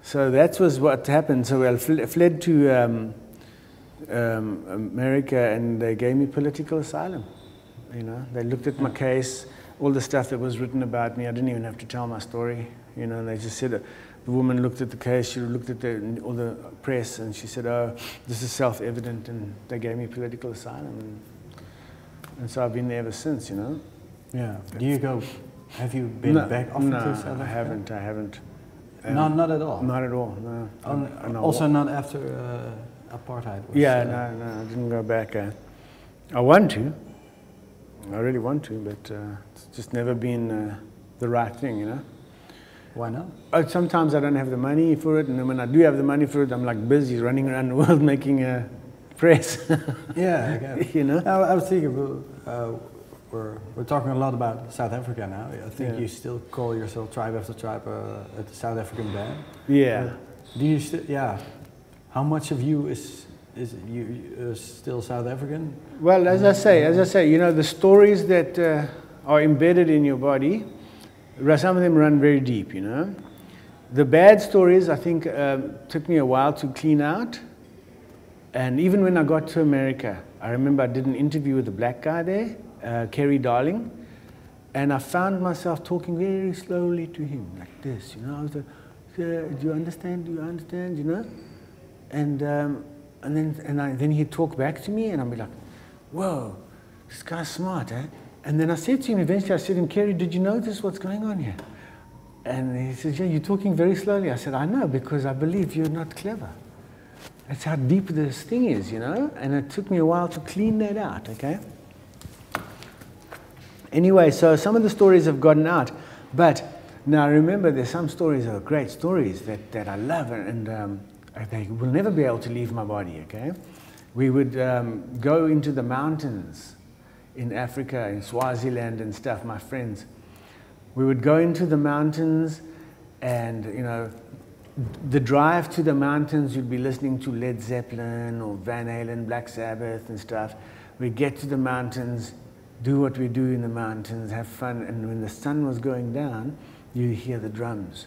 So that was what happened. So I fled to America, and they gave me political asylum. You know, they looked at my case, all the stuff that was written about me. I didn't even have to tell my story. You know, and they just said, the woman looked at the case, she looked at all the press, and she said, "Oh, this is self-evident," and they gave me political asylum. And so I've been there ever since, you know. Yeah. Do you go, have you been back often to South Africa? I haven't. Not at all? Not at all, no. Also not after apartheid? Yeah, no, I didn't go back. I want to. I really want to, but it's just never been the right thing, you know. Why not? Sometimes I don't have the money for it, and then when I do have the money for it, I'm like busy running around the world making a press. Yeah, I get it. You know? I was thinking, we're talking a lot about South Africa now. I think you still call yourself Tribe Ater Tribe, a South African band. Yeah. Do you still? Yeah. How much of you is still South African? Well, as I say, you know, the stories that are embedded in your body, some of them run very deep, you know. The bad stories, I think, took me a while to clean out. And even when I got to America, I remember I did an interview with a black guy there, Kerry Darling, and I found myself talking very slowly to him, like this, you know. I was like, "Do you understand? Do you understand?" You know. And then he'd talk back to me, and I'd be like, "Whoa, this guy's smart, eh?" And then I said to him, eventually I said to him, "Kerry, did you notice what's going on here?" And he said, "Yeah, you're talking very slowly." I said, "I know, because I believe you're not clever." That's how deep this thing is, you know? And it took me a while to clean that out, okay? Anyway, so some of the stories have gotten out. But now remember, there's some stories that are great stories that I love, and they will never be able to leave my body, okay? We would go into the mountains in Africa, in Swaziland and stuff, my friends. We would go into the mountains, and, you know, the drive to the mountains, you'd be listening to Led Zeppelin or Van Halen, Black Sabbath and stuff. We'd get to the mountains, do what we do in the mountains, have fun, and when the sun was going down, you hear the drums.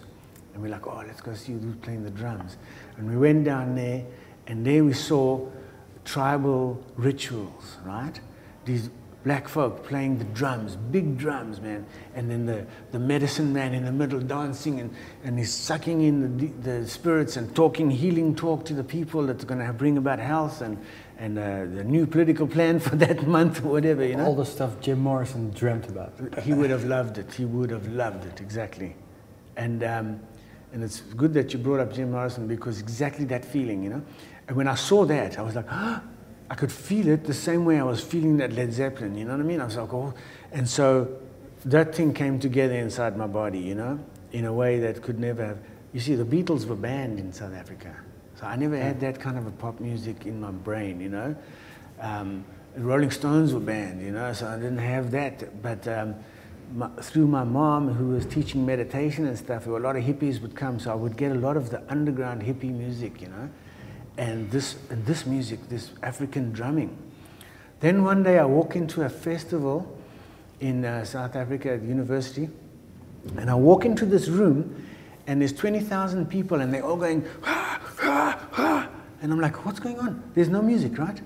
And we're like, "Oh, let's go see who's playing the drums." And we went down there, and there we saw tribal rituals, right? These black folk playing the drums, big drums, man. And then the medicine man in the middle dancing, and he's sucking in the spirits and talking healing talk to the people that's going to bring about health and the new political plan for that month or whatever, you know. All the stuff Jim Morrison dreamt about. He would have loved it. He would have loved it, exactly. And it's good that you brought up Jim Morrison, because exactly that feeling, you know. And when I saw that, I was like, I could feel it the same way I was feeling that Led Zeppelin, you know what I mean? I was like, oh. And so that thing came together inside my body, you know, in a way that could never have. You see, the Beatles were banned in South Africa. So I never had that kind of a pop music in my brain, you know. The Rolling Stones were banned, you know, so I didn't have that. But through my mom, who was teaching meditation and stuff, a lot of hippies would come, so I would get a lot of the underground hippie music, you know. And this music, this African drumming. Then one day I walk into a festival in South Africa at university, and I walk into this room, and there's 20,000 people, and they're all going, "Ha, ha, ha." And I'm like, what's going on? There's no music, right?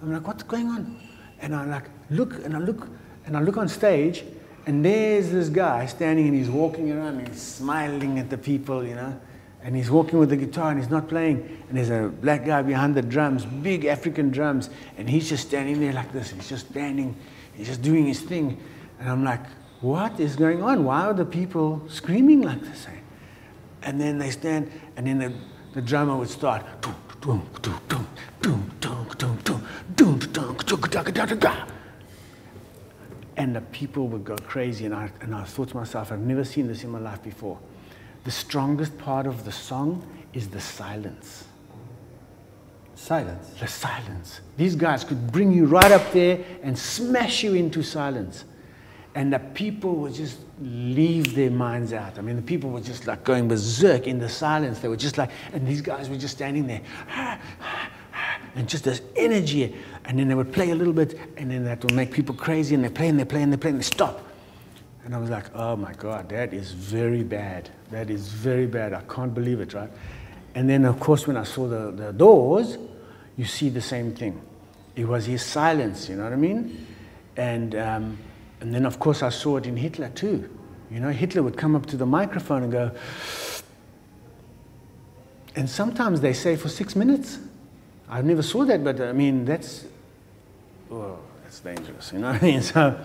I'm like, what's going on? And I like look, and I look on stage, and there's this guy standing, and he's walking around, and he's smiling at the people, you know. And he's walking with the guitar, and he's not playing. And there's a black guy behind the drums, big African drums, and he's just standing there like this. He's just standing, he's just doing his thing. And I'm like, what is going on? Why are the people screaming like this? And then they stand, and then the drummer would start. And the people would go crazy, and I thought to myself, I've never seen this in my life before. The strongest part of the song is the silence. Silence? The silence. These guys could bring you right up there and smash you into silence. And the people would just leave their minds out. I mean, the people were just like going berserk in the silence. They were just like, and these guys were just standing there. And just this energy. And then they would play a little bit, and then that would make people crazy, and they play, and they play, and they play, and they stop. And I was like, oh my God, that is very bad. That is very bad. I can't believe it, right? And then, of course, when I saw the doors, you see the same thing. It was his silence, you know what I mean? And then, of course, I saw it in Hitler too. You know, Hitler would come up to the microphone and go, and sometimes they say for 6 minutes. I never saw that, but I mean, that's dangerous, you know what I mean? So